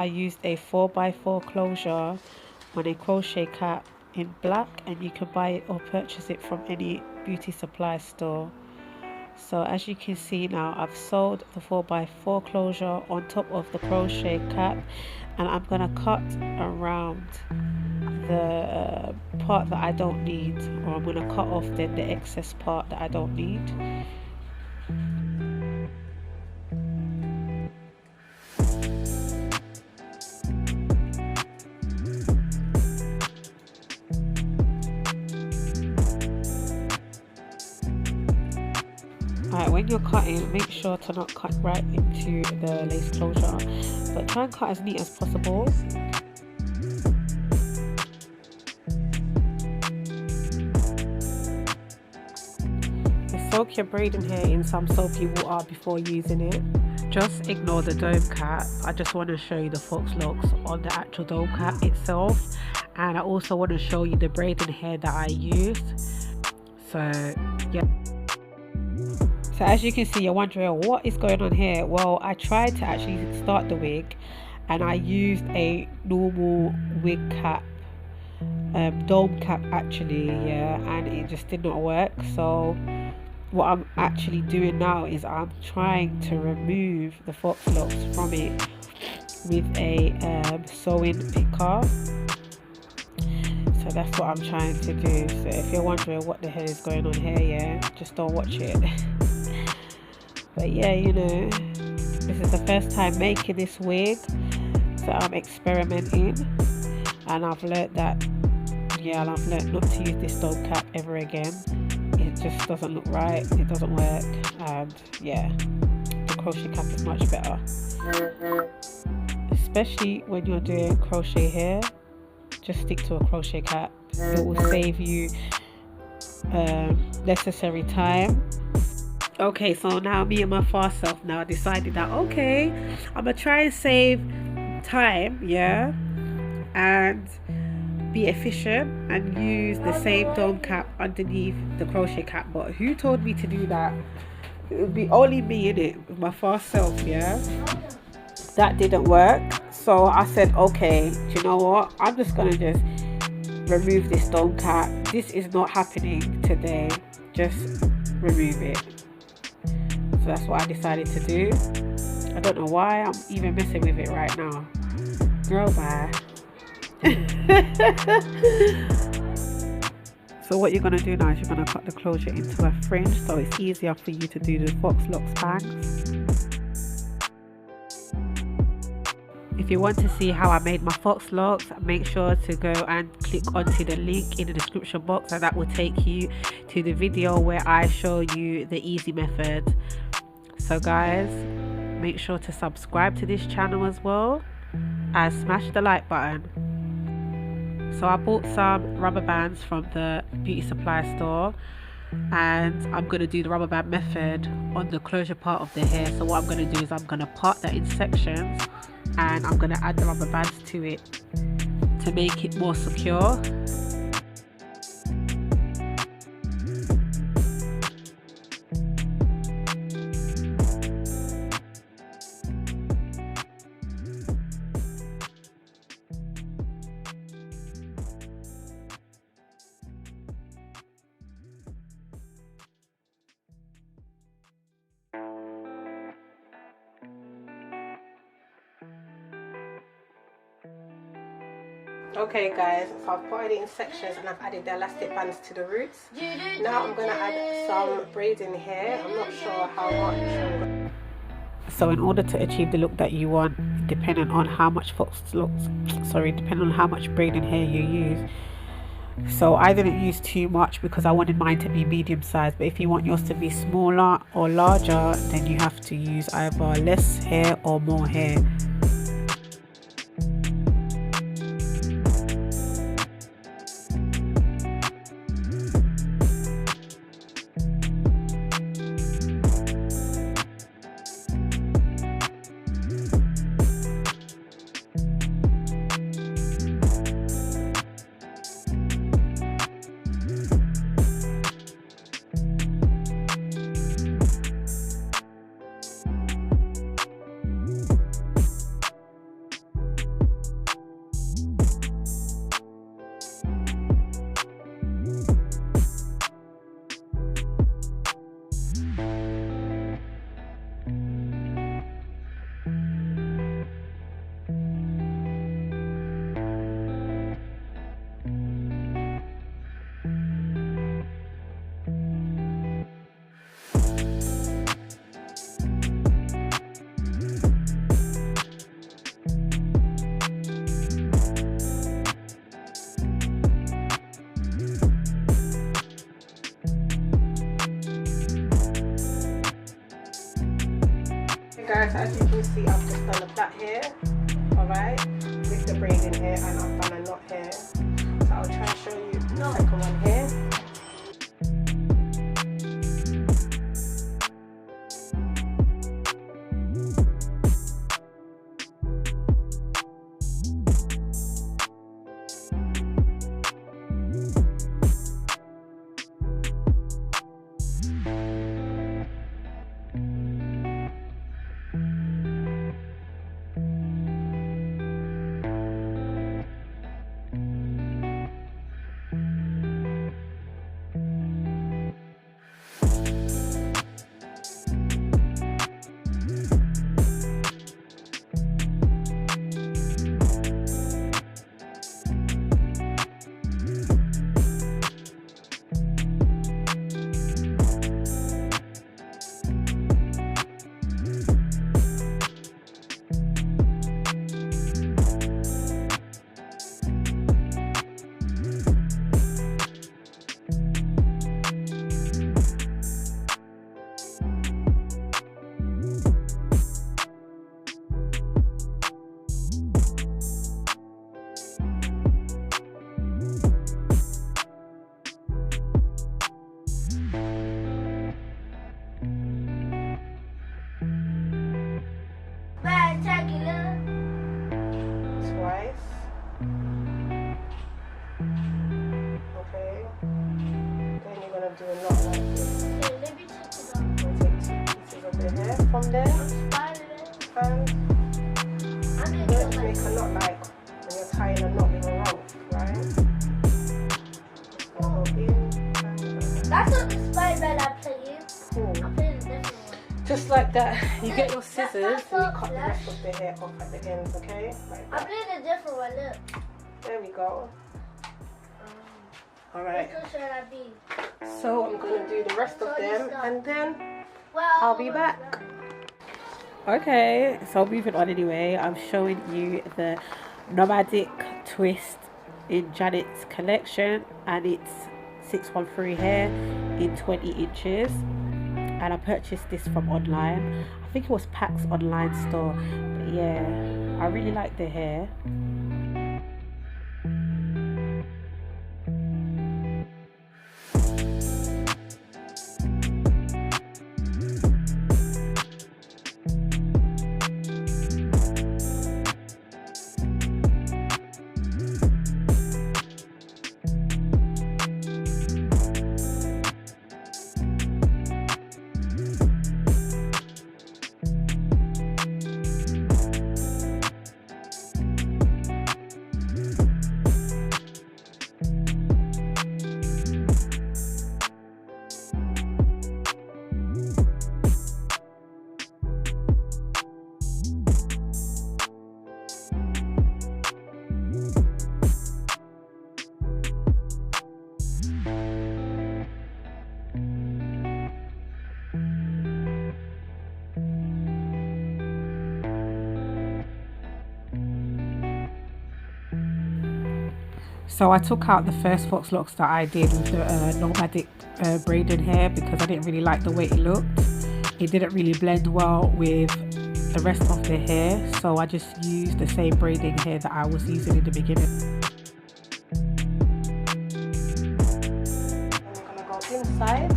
used a 4x4 closure on a crochet cap in black, and you can buy it or purchase it from any beauty supply store. So as you can see now, I've sewed the 4x4 closure on top of the crochet cap, and I'm going to cut around the part that I don't need, or I'm going to cut off then the excess part that I don't need. Alright, when you're cutting, make sure to not cut right into the lace closure, but try and cut as neat as possible. Soak your braiding hair in some soapy water before using it. Just ignore the dome cap. I just want to show you the Faux locs on the actual dome cap itself, and I also want to show you the braiding hair that I used. So yeah. So as you can see, you're wondering what is going on here. Well, I tried to actually start the wig, and I used a normal wig cap, dome cap actually, yeah, and it just did not work. So what I'm actually doing now is I'm trying to remove the Faux locs from it with a sewing picker. So that's what I'm trying to do. So if you're wondering what the hell is going on here, yeah, just don't watch it. But yeah, you know, this is the first time making this wig, so I'm experimenting, and I've learned that, yeah, and I've learned not to use this dome cap ever again. It just doesn't look right, it doesn't work, and yeah, the crochet cap is much better, especially when you're doing crochet hair. Just stick to a crochet cap. It will save you necessary time. Okay, so now me and my fast self now decided that, okay, I'm gonna try and save time, yeah, and be efficient and use the same dome cap underneath the crochet cap. But who told me to do that? It would be only me in it with my fast self, yeah. That didn't work, so I said, okay, do you know what, I'm just gonna just remove this dome cap. This is not happening today, just remove it. So that's what I decided to do. I don't know why I'm even messing with it right now. Girl, bye. So what you're going to do now is you're going to cut the closure into a fringe, so it's easier for you to do the Faux locs bangs. If you want to see how I made my Faux locs, make sure to go and click onto the link in the description box, and that will take you to the video where I show you the easy method. So guys, make sure to subscribe to this channel as well, and smash the like button. So I bought some rubber bands from the beauty supply store, and I'm going to do the rubber band method on the closure part of the hair. So what I'm going to do is I'm going to part that in sections, and I'm going to add the rubber bands to it to make it more secure. Okay guys, so I've put it in sections and I've added the elastic bands to the roots. Now I'm going to add some braiding hair. I'm not sure how much. So in order to achieve the look that you want, depending on how much depending on how much braiding hair you use. So I didn't use too much because I wanted mine to be medium sized, but if you want yours to be smaller or larger, then you have to use either less hair or more hair. guys, as you can see, I've just done a plait hair, alright, with the braiding hair, and I've done a knot hair. So I'll try and show you the second one here. Do a knot like this. We'll take 2 pieces of the hair from there, and don't make a knot like when you're tying a knot with a rope, right? Just go in and that's not the spider that I play you. cool. I play a different one. Just like that, you get your scissors and you cut the rest of the hair off at the ends, okay? Like I that. played a different one, look. There we go. Alright. Which one should I be? So I'm going to do the rest of them and then Well, I'll be back. Okay, so moving on anyway, I'm showing you the nomadic twist in Janet's collection, and it's 613 hair in 20 inches, and I purchased this from online. I think it was Pack's online store, but yeah, I really like the hair. So I took out the first Faux locks that I did with the nomadic braided hair because I didn't really like the way it looked. It didn't really blend well with the rest of the hair, so I just used the same braiding hair that I was using in the beginning. I'm gonna go inside,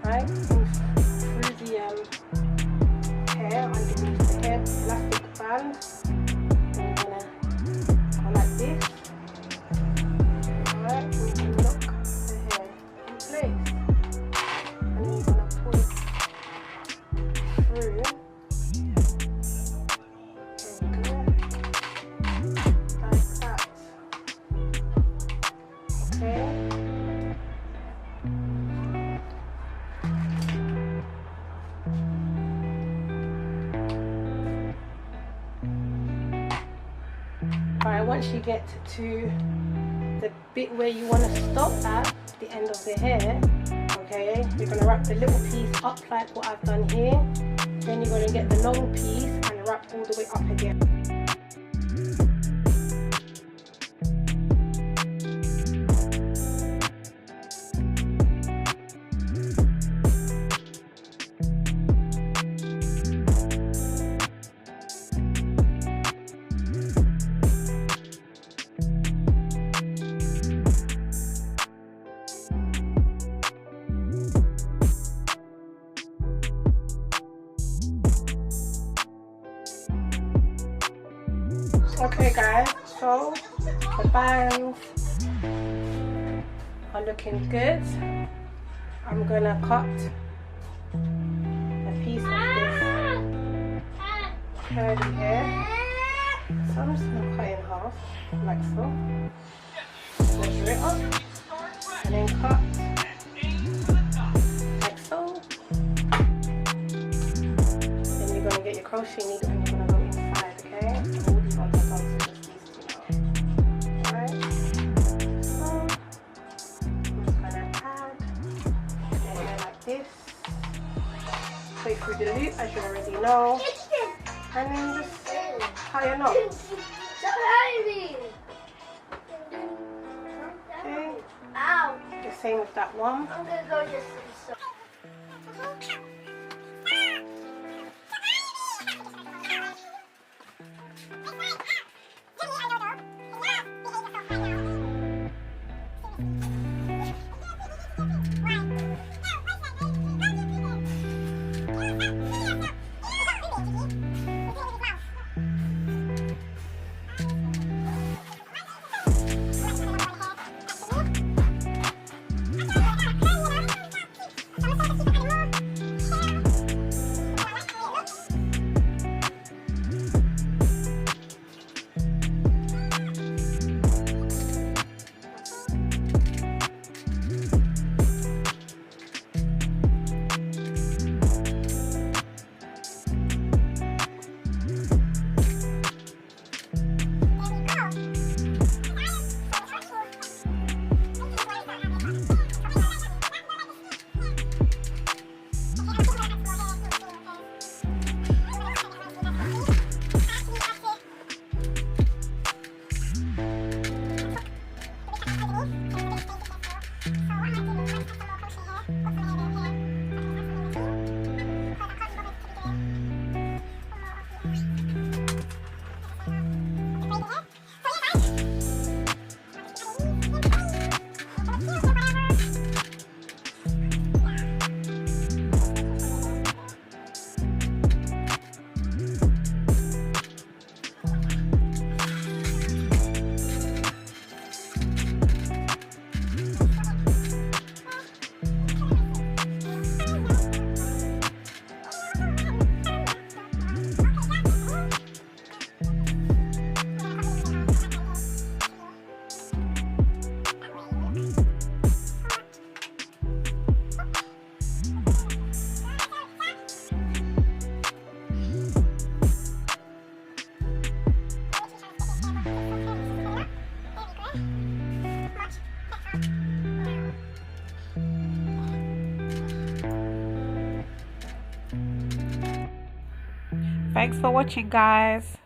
right, through the hair, underneath the hair elastic band, and you're gonna go like this. Alright, once you get to the bit where you want to stop at the end of the hair, okay, you're going to wrap the little piece up like what I've done here. Then you're going to get the long piece and wrap all the way up again. Okay guys, so the bands are looking good. I'm gonna cut a piece of this curly hair. So I'm just gonna cut it in half, like so. Measure it up and then cut like so. Then you're gonna get your crochet needle and you're gonna go inside, okay? And all these ones are done, so just these two now. Alright? So I'm just gonna add the hair like this. Go through the loop as you already know. And then just tie a knot. Okay. Ow. The same with that one. I'm gonna go just so. Thanks for watching guys.